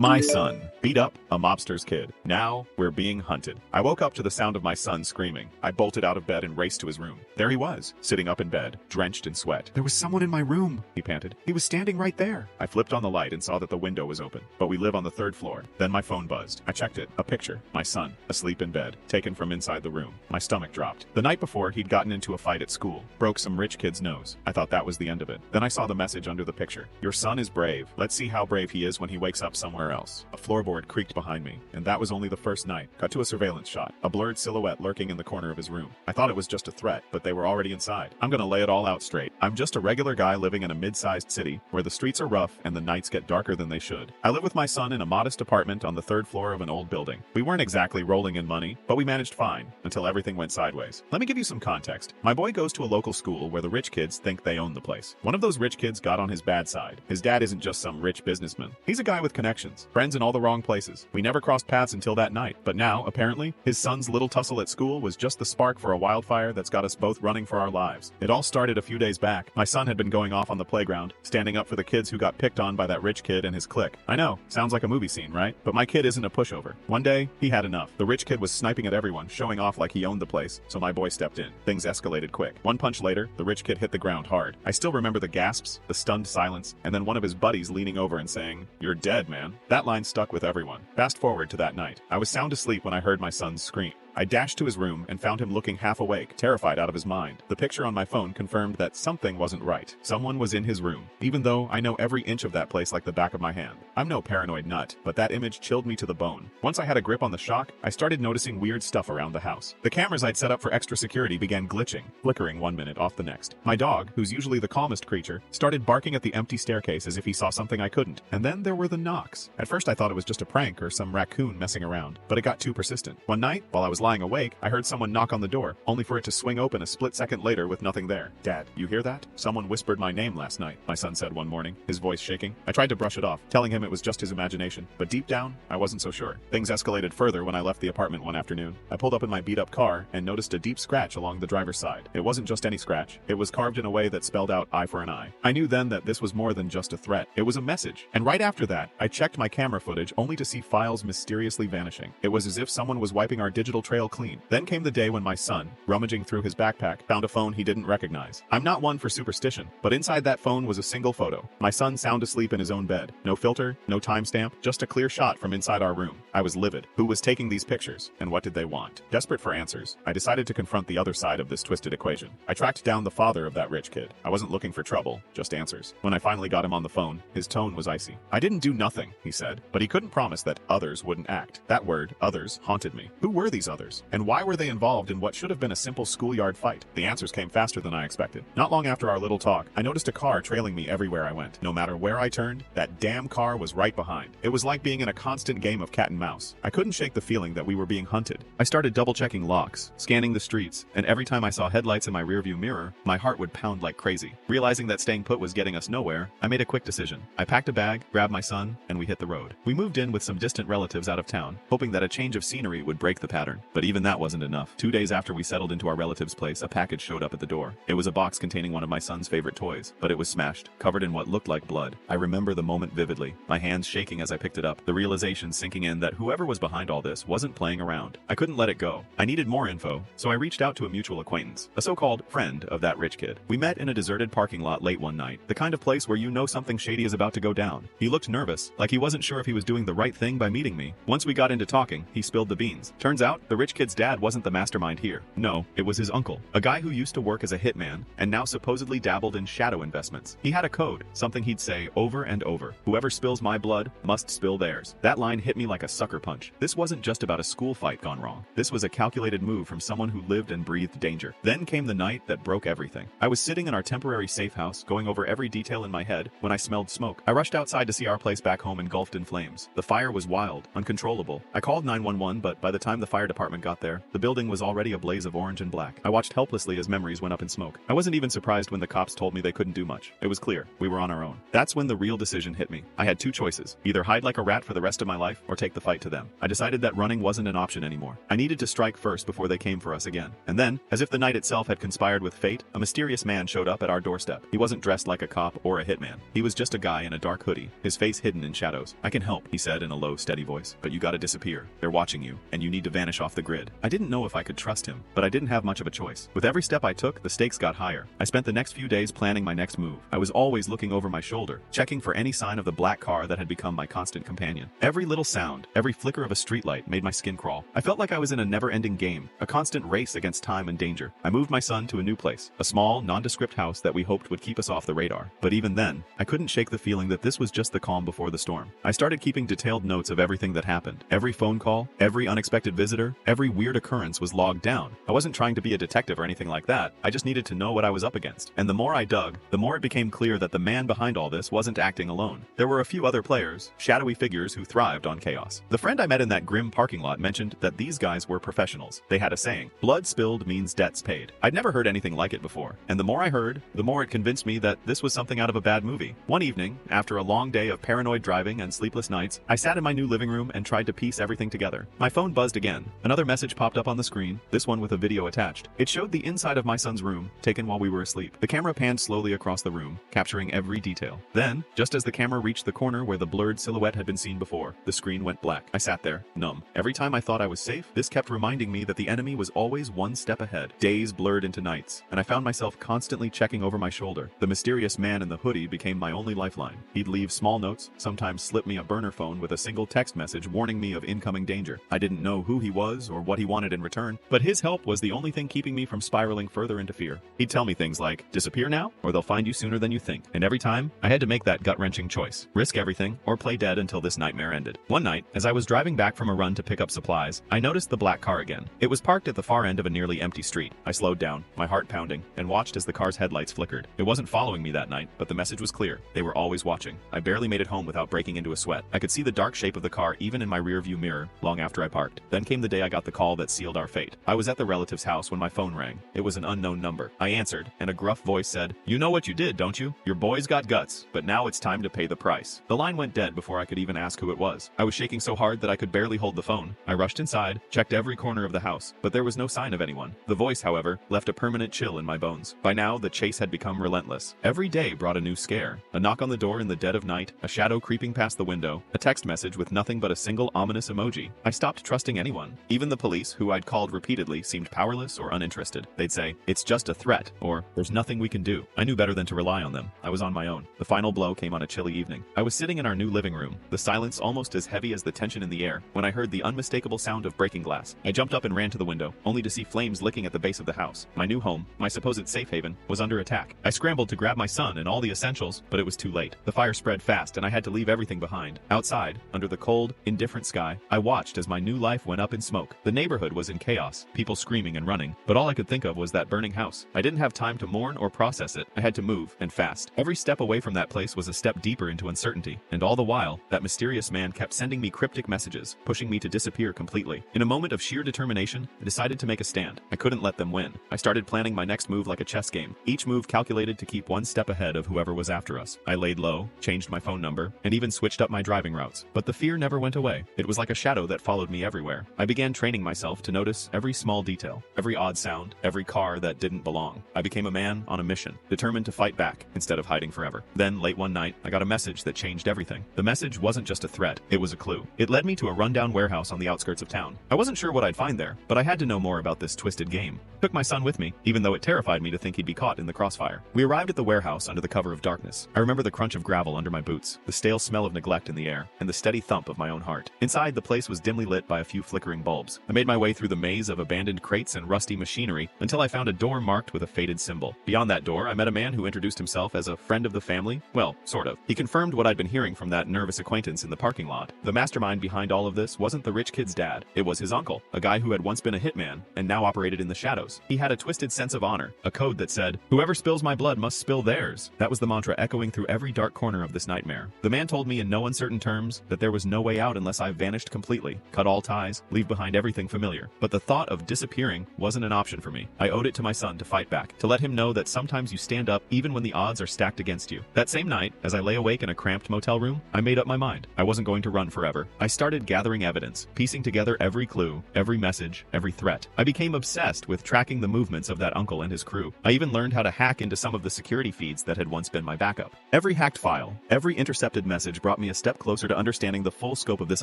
My son, beat up, a mobster's kid. Now, we're being hunted. I woke up to the sound of my son screaming. I bolted out of bed and raced to his room. There he was, sitting up in bed, drenched in sweat. There was someone in my room, he panted. He was standing right there. I flipped on the light and saw that the window was open. But we live on the third floor. Then my phone buzzed. I checked it. A picture. My son, asleep in bed, taken from inside the room. My stomach dropped. The night before, he'd gotten into a fight at school. Broke some rich kid's nose. I thought that was the end of it. Then I saw the message under the picture. Your son is brave. Let's see how brave he is when he wakes up somewhere else. A floorboard creaked behind me, and that was only the first night. Cut to a surveillance shot. A blurred silhouette lurking in the corner of his room. I thought it was just a threat, but they were already inside. I'm gonna lay it all out straight. I'm just a regular guy living in a mid-sized city where the streets are rough and the nights get darker than they should. I live with my son in a modest apartment on the third floor of an old building. We weren't exactly rolling in money, but we managed fine until everything went sideways. Let me give you some context. My boy goes to a local school where the rich kids think they own the place. One of those rich kids got on his bad side. His dad isn't just some rich businessman. He's a guy with connections, friends in all the wrong places. We never crossed paths until that night, but now, apparently, his son's little tussle at school was just the spark for a wildfire that's got us both running for our lives. It all started a few days back. My son had been going off on the playground, standing up for the kids who got picked on by that rich kid and his clique. I know, sounds like a movie scene, right? But my kid isn't a pushover. One day, he had enough. The rich kid was sniping at everyone, showing off like he owned the place, so my boy stepped in. Things escalated quick. One punch later, the rich kid hit the ground hard. I still remember the gasps, the stunned silence, and then one of his buddies leaning over and saying, "You're dead, man." That line stuck with everyone. Fast forward to that night. I was sound asleep when I heard my son's scream. I dashed to his room and found him looking half awake, terrified out of his mind. The picture on my phone confirmed that something wasn't right. Someone was in his room, even though I know every inch of that place like the back of my hand. I'm no paranoid nut, but that image chilled me to the bone. Once I had a grip on the shock, I started noticing weird stuff around the house. The cameras I'd set up for extra security began glitching, flickering one minute off the next. My dog, who's usually the calmest creature, started barking at the empty staircase as if he saw something I couldn't. And then there were the knocks. At first I thought it was just a prank or some raccoon messing around, but it got too persistent. One night, while I was lying awake, I heard someone knock on the door, only for it to swing open a split second later with nothing there. "Dad, you hear that? Someone whispered my name last night," my son said one morning, his voice shaking. I tried to brush it off, telling him it was just his imagination, but deep down, I wasn't so sure. Things escalated further when I left the apartment one afternoon. I pulled up in my beat-up car and noticed a deep scratch along the driver's side. It wasn't just any scratch. It was carved in a way that spelled out eye for an eye. I knew then that this was more than just a threat. It was a message. And right after that, I checked my camera footage only to see files mysteriously vanishing. It was as if someone was wiping our digital trail clean. Then came the day when my son, rummaging through his backpack, found a phone he didn't recognize. I'm not one for superstition, but inside that phone was a single photo. My son sound asleep in his own bed. No filter, no timestamp, just a clear shot from inside our room. I was livid. Who was taking these pictures, and what did they want? Desperate for answers, I decided to confront the other side of this twisted equation. I tracked down the father of that rich kid. I wasn't looking for trouble, just answers. When I finally got him on the phone, his tone was icy. "I didn't do nothing," he said, but he couldn't promise that others wouldn't act. That word, others, haunted me. Who were these others? And why were they involved in what should have been a simple schoolyard fight? The answers came faster than I expected. Not long after our little talk, I noticed a car trailing me everywhere I went. No matter where I turned, that damn car was right behind. It was like being in a constant game of cat and mouse. I couldn't shake the feeling that we were being hunted. I started double-checking locks, scanning the streets, and every time I saw headlights in my rearview mirror, my heart would pound like crazy. Realizing that staying put was getting us nowhere, I made a quick decision. I packed a bag, grabbed my son, and we hit the road. We moved in with some distant relatives out of town, hoping that a change of scenery would break the pattern. But even that wasn't enough. 2 days after we settled into our relative's place, a package showed up at the door. It was a box containing one of my son's favorite toys, but it was smashed, covered in what looked like blood. I remember the moment vividly, my hands shaking as I picked it up, the realization sinking in that whoever was behind all this wasn't playing around. I couldn't let it go. I needed more info, so I reached out to a mutual acquaintance, a so-called friend of that rich kid. We met in a deserted parking lot late one night, the kind of place where you know something shady is about to go down. He looked nervous, like he wasn't sure if he was doing the right thing by meeting me. Once we got into talking, he spilled the beans. Turns out, the rich kid's dad wasn't the mastermind here. No, it was his uncle, a guy who used to work as a hitman and now supposedly dabbled in shadow investments. He had a code, something he'd say over and over: "Whoever spills my blood must spill theirs." That line hit me like a sucker punch. This wasn't just about a school fight gone wrong. This was a calculated move from someone who lived and breathed danger. Then came the night that broke everything. I was sitting in our temporary safe house, going over every detail in my head, when I smelled smoke. I rushed outside to see our place back home engulfed in flames. The fire was wild, uncontrollable. I called 911, but by the time the fire department department got there, the building was already a blaze of orange and black. I watched helplessly as memories went up in smoke. I wasn't even surprised when the cops told me they couldn't do much. It was clear, we were on our own. That's when the real decision hit me. I had two choices, either hide like a rat for the rest of my life or take the fight to them. I decided that running wasn't an option anymore. I needed to strike first before they came for us again. And then, as if the night itself had conspired with fate, a mysterious man showed up at our doorstep. He wasn't dressed like a cop or a hitman. He was just a guy in a dark hoodie, his face hidden in shadows. "I can help," he said in a low, steady voice, "but you gotta disappear. They're watching you, and you need to vanish off the grid." I didn't know if I could trust him, but I didn't have much of a choice. With every step I took, the stakes got higher. I spent the next few days planning my next move. I was always looking over my shoulder, checking for any sign of the black car that had become my constant companion. Every little sound, every flicker of a streetlight made my skin crawl. I felt like I was in a never-ending game, a constant race against time and danger. I moved my son to a new place, a small, nondescript house that we hoped would keep us off the radar. But even then, I couldn't shake the feeling that this was just the calm before the storm. I started keeping detailed notes of everything that happened. Every phone call, every unexpected visitor, every weird occurrence was logged down. I wasn't trying to be a detective or anything like that. I just needed to know what I was up against. And the more I dug, the more it became clear that the man behind all this wasn't acting alone. There were a few other players, shadowy figures who thrived on chaos. The friend I met in that grim parking lot mentioned that these guys were professionals. They had a saying, "Blood spilled means debts paid." I'd never heard anything like it before, and the more I heard, the more it convinced me that this was something out of a bad movie. One evening, after a long day of paranoid driving and sleepless nights, I sat in my new living room and tried to piece everything together. My phone buzzed again. Another message popped up on the screen, this one with a video attached. It showed the inside of my son's room, taken while we were asleep. The camera panned slowly across the room, capturing every detail. Then, just as the camera reached the corner where the blurred silhouette had been seen before, the screen went black. I sat there, numb. Every time I thought I was safe, this kept reminding me that the enemy was always one step ahead. Days blurred into nights, and I found myself constantly checking over my shoulder. The mysterious man in the hoodie became my only lifeline. He'd leave small notes, sometimes slip me a burner phone with a single text message warning me of incoming danger. I didn't know who he was or what he wanted in return, but his help was the only thing keeping me from spiraling further into fear. He'd tell me things like, "Disappear now, or they'll find you sooner than you think." And every time, I had to make that gut-wrenching choice. Risk everything, or play dead until this nightmare ended. One night, as I was driving back from a run to pick up supplies, I noticed the black car again. It was parked at the far end of a nearly empty street. I slowed down, my heart pounding, and watched as the car's headlights flickered. It wasn't following me that night, but the message was clear. They were always watching. I barely made it home without breaking into a sweat. I could see the dark shape of the car even in my rearview mirror, long after I parked. Then came the day I got the call that sealed our fate. I was at the relative's house when my phone rang. It was an unknown number. I answered, and a gruff voice said, "You know what you did, don't you? Your boy's got guts, but now it's time to pay the price." The line went dead before I could even ask who it was. I was shaking so hard that I could barely hold the phone. I rushed inside, checked every corner of the house, but there was no sign of anyone. The voice, however, left a permanent chill in my bones. By now, the chase had become relentless. Every day brought a new scare. A knock on the door in the dead of night, a shadow creeping past the window, a text message with nothing but a single ominous emoji. I stopped trusting anyone. Even the police, who I'd called repeatedly, seemed powerless or uninterested. They'd say, "It's just a threat," or "There's nothing we can do." I knew better than to rely on them. I was on my own. The final blow came on a chilly evening. I was sitting in our new living room, the silence almost as heavy as the tension in the air, when I heard the unmistakable sound of breaking glass. I jumped up and ran to the window, only to see flames licking at the base of the house. My new home, my supposed safe haven, was under attack. I scrambled to grab my son and all the essentials, but it was too late. The fire spread fast and I had to leave everything behind. Outside, under the cold, indifferent sky, I watched as my new life went up in smoke. The neighborhood was in chaos, people screaming and running, but all I could think of was that burning house. I didn't have time to mourn or process it. I had to move, and fast. Every step away from that place was a step deeper into uncertainty, and all the while, that mysterious man kept sending me cryptic messages, pushing me to disappear completely. In a moment of sheer determination, I decided to make a stand. I couldn't let them win. I started planning my next move like a chess game, each move calculated to keep one step ahead of whoever was after us. I laid low, changed my phone number, and even switched up my driving routes. But the fear never went away. It was like a shadow that followed me everywhere. I began training myself to notice every small detail, every odd sound, every car that didn't belong. I became a man on a mission, determined to fight back instead of hiding forever. Then, late one night, I got a message that changed everything. The message wasn't just a threat, it was a clue. It led me to a rundown warehouse on the outskirts of town. I wasn't sure what I'd find there, but I had to know more about this twisted game. Took my son with me, even though it terrified me to think he'd be caught in the crossfire. We arrived at the warehouse under the cover of darkness. I remember the crunch of gravel under my boots, the stale smell of neglect in the air, and the steady thump of my own heart. Inside, the place was dimly lit by a few flickering bulbs. I made my way through the maze of abandoned crates and rusty machinery until I found a door marked with a faded symbol. Beyond that door, I met a man who introduced himself as a friend of the family. Well, sort of. He confirmed what I'd been hearing from that nervous acquaintance in the parking lot. The mastermind behind all of this wasn't the rich kid's dad. It was his uncle, a guy who had once been a hitman and now operated in the shadows. He had a twisted sense of honor, a code that said, "Whoever spills my blood must spill theirs." That was the mantra echoing through every dark corner of this nightmare. The man told me in no uncertain terms that there was no way out unless I vanished completely, cut all ties, leave behind everything familiar. But the thought of disappearing wasn't an option for me. I owed it to my son to fight back, to let him know that sometimes you stand up even when the odds are stacked against you. That same night, as I lay awake in a cramped motel room, I made up my mind. I wasn't going to run forever. I started gathering evidence, piecing together every clue, every message, every threat. I became obsessed with tracking the movements of that uncle and his crew. I even learned how to hack into some of the security feeds that had once been my backup. Every hacked file, every intercepted message brought me a step closer to understanding the full scope of this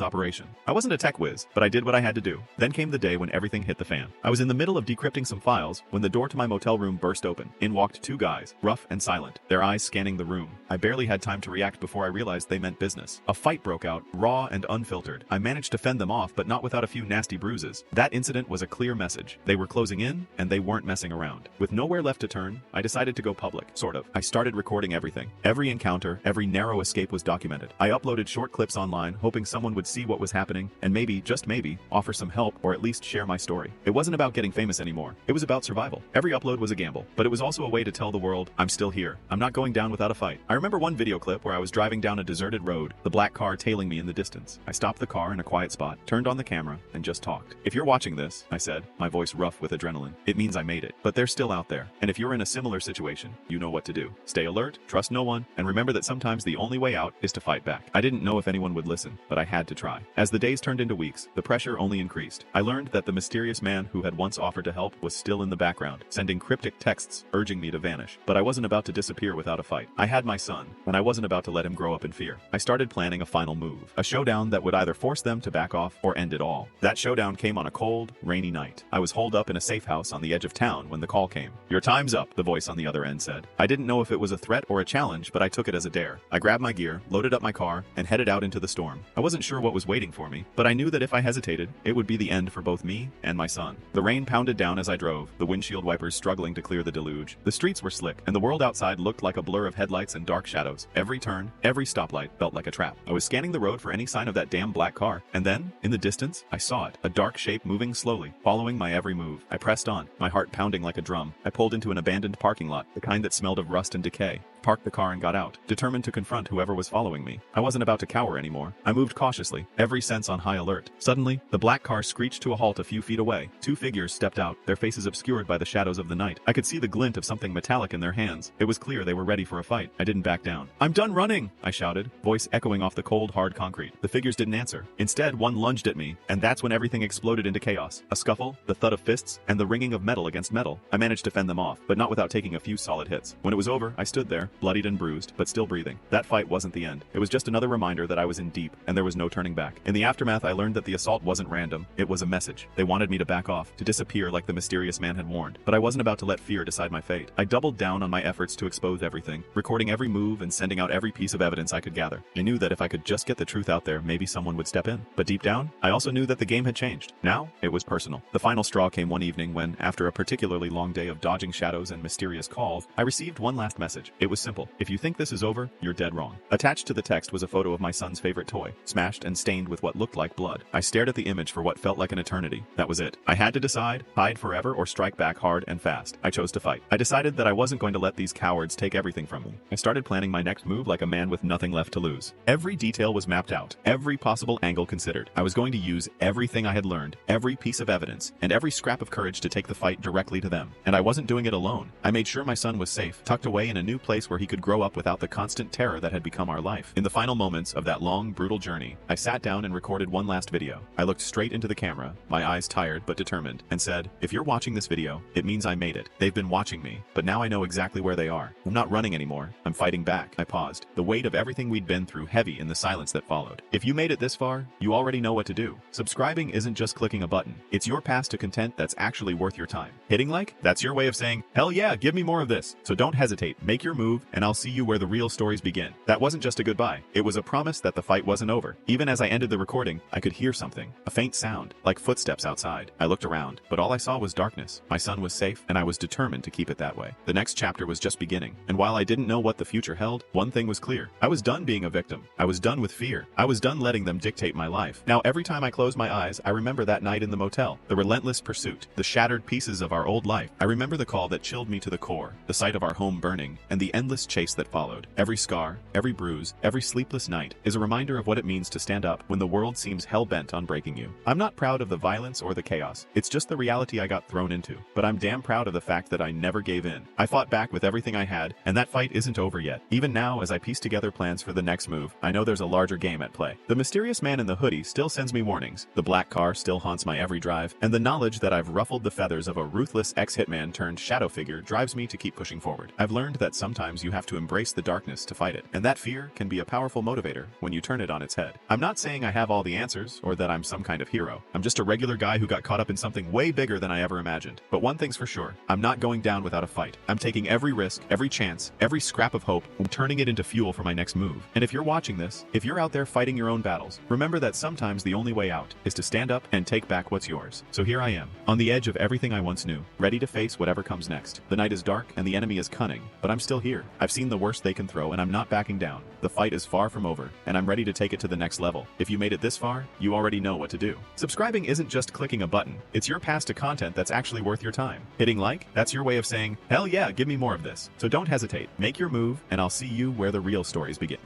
operation. I wasn't a tech whiz, but I did what I had to do. Then came the day when everything hit the fan. I was in the middle of decrypting some files when the door to my motel room burst open. In walked two guys, rough and silent, their eyes scanning the room. I barely had time to react before I realized they meant business. A fight broke out, raw and unfiltered. I managed to fend them off, but not without a few nasty bruises. That incident was a clear message. They were closing in, and they weren't messing around. With nowhere left to turn, I decided to go public, sort of. I started recording everything. Every encounter, every narrow escape was documented. I uploaded short clips online, hoping someone would see what was happening, and maybe, just maybe, offer some help or at least share my story. It wasn't about getting famous anymore. It was about survival. Every upload was a gamble, but it was also a way to tell the world, I'm still here. I'm not going down without a fight. I remember one video clip where I was driving down a deserted road, the black car tailing me in the distance. I stopped the car in a quiet spot, turned on the camera, and just talked. If you're watching this, I said, my voice rough with adrenaline, it means I made it. But they're still out there. And if you're in a similar situation, you know what to do. Stay alert, trust no one, and remember that sometimes the only way out is to fight back. I didn't know if anyone would listen, but I had to try. As the days turned into weeks, the pressure only increased. I learned that the mysterious man who had once offered to help was still in the background, sending cryptic texts urging me to vanish. But I wasn't about to disappear without a fight. I had my son, and I wasn't about to let him grow up in fear. I started planning a final move, a showdown that would either force them to back off or end it all. That showdown came on a cold, rainy night. I was holed up in a safe house on the edge of town when the call came. Your time's up, the voice on the other end said. I didn't know if it was a threat or a challenge, but I took it as a dare. I grabbed my gear, loaded up my car, and headed out into the storm. I wasn't sure what was waiting for me, but I knew that if I hesitated, it would be the end for both me and my son. The rain pounded down as I drove, the windshield wipers struggling to clear the deluge. The streets were slick, and the world outside looked like a blur of headlights and dark shadows. Every turn, every stoplight felt like a trap. I was scanning the road for any sign of that damn black car, and then, in the distance, I saw it, a dark shape moving slowly, following my every move. I pressed on, my heart pounding like a drum. I pulled into an abandoned parking lot, the kind that smelled of rust and decay. Parked the car and got out, determined to confront whoever was following me. I wasn't about to cower anymore. I moved cautiously, every sense on high alert. Suddenly, the black car screeched to a halt a few feet away. Two figures stepped out, their faces obscured by the shadows of the night. I could see the glint of something metallic in their hands. It was clear they were ready for a fight. I didn't back down. I'm done running, I shouted, voice echoing off the cold, hard concrete. The figures didn't answer. Instead, one lunged at me, and that's when everything exploded into chaos. A scuffle, the thud of fists, and the ringing of metal against metal. I managed to fend them off, but not without taking a few solid hits. When it was over, I stood there, bloodied and bruised, but still breathing. That fight wasn't the end. It was just another reminder that I was in deep, and there was no turning back. In the aftermath, I learned that the assault wasn't random. It was a message. They wanted me to back off, to disappear like the mysterious man had warned. But I wasn't about to let fear decide my fate. I doubled down on my efforts to expose everything, recording every move and sending out every piece of evidence I could gather. I knew that if I could just get the truth out there, maybe someone would step in. But deep down, I also knew that the game had changed. Now, it was personal. The final straw came one evening when, after a particularly long day of dodging shadows and mysterious calls, I received one last message. It was simple. If you think this is over, you're dead wrong. Attached to the text was a photo of my son's favorite toy, smashed and stained with what looked like blood. I stared at the image for what felt like an eternity. That was it. I had to decide, hide forever or strike back hard and fast. I chose to fight. I decided that I wasn't going to let these cowards take everything from me. I started planning my next move like a man with nothing left to lose. Every detail was mapped out, every possible angle considered. I was going to use everything I had learned, every piece of evidence, and every scrap of courage to take the fight directly to them. And I wasn't doing it alone. I made sure my son was safe, tucked away in a new place where he could grow up without the constant terror that had become our life. In the final moments of that long, brutal journey, I sat down and recorded one last video. I looked straight into the camera, my eyes tired but determined, and said, if you're watching this video, it means I made it. They've been watching me, but now I know exactly where they are. I'm not running anymore. I'm fighting back. I paused, the weight of everything we'd been through heavy in the silence that followed. If you made it this far, you already know what to do. Subscribing isn't just clicking a button. It's your pass to content that's actually worth your time. Hitting like? That's your way of saying, hell yeah, give me more of this. So don't hesitate, make your move, and I'll see you where the real stories begin. That wasn't just a goodbye. It was a promise that the fight wasn't over. Even as I ended the recording, I could hear something, a faint sound, like footsteps outside. I looked around, but all I saw was darkness. My son was safe, and I was determined to keep it that way. The next chapter was just beginning, and while I didn't know what the future held, one thing was clear. I was done being a victim. I was done with fear. I was done letting them dictate my life. Now every time I close my eyes, I remember that night in the motel, the relentless pursuit, the shattered pieces of our old life. I remember the call that chilled me to the core, the sight of our home burning, and the endless endless chase that followed. Every scar, every bruise, every sleepless night is a reminder of what it means to stand up when the world seems hell-bent on breaking you. I'm not proud of the violence or the chaos. It's just the reality I got thrown into. But I'm damn proud of the fact that I never gave in. I fought back with everything I had, and that fight isn't over yet. Even now, as I piece together plans for the next move, I know there's a larger game at play. The mysterious man in the hoodie still sends me warnings. The black car still haunts my every drive, and the knowledge that I've ruffled the feathers of a ruthless ex-hitman turned shadow figure drives me to keep pushing forward. I've learned that sometimes you have to embrace the darkness to fight it, and that fear can be a powerful motivator when you turn it on its head. I'm not saying I have all the answers, or that I'm some kind of hero. I'm just a regular guy who got caught up in something way bigger than I ever imagined. But one thing's for sure, I'm not going down without a fight. I'm taking every risk, every chance, every scrap of hope, and turning it into fuel for my next move. And if you're watching this, if you're out there fighting your own battles, remember that sometimes the only way out is to stand up and take back what's yours. So here I am, on the edge of everything I once knew, ready to face whatever comes next. The night is dark and the enemy is cunning, but I'm still here. I've seen the worst they can throw and I'm not backing down. The fight is far from over, and I'm ready to take it to the next level. If you made it this far, you already know what to do. Subscribing isn't just clicking a button, it's your pass to content that's actually worth your time. Hitting like, that's your way of saying, hell yeah, give me more of this. So don't hesitate, make your move, and I'll see you where the real stories begin.